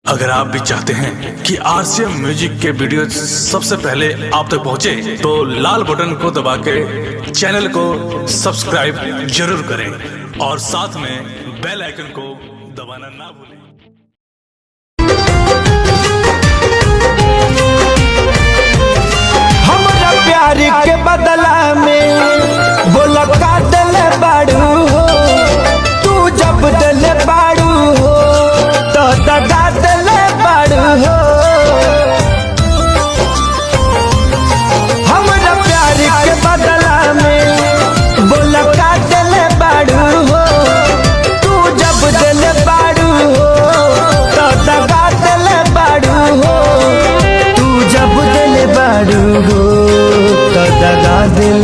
अगर आप भी चाहते हैं कि आरसीएम म्यूजिक के वीडियो सबसे पहले आप तक पहुंचे, तो लाल बटन को दबा के चैनल को सब्सक्राइब जरूर करें और साथ में बेल आइकन को दबाना ना भूलें। हमरा प्यार के बदला में बोला का दिल बाड़ू हो, तू जब दिल बाड़ू हो तो दगा दिल बाड़ू हो। हमरा प्यार के बदला में बोला का दिल बाड़ू हो, तू जब दिल बाड़ू हो तो दगा दिल बाड़ू हो। तू जब दिल बाड़ू हो तो दगा दिल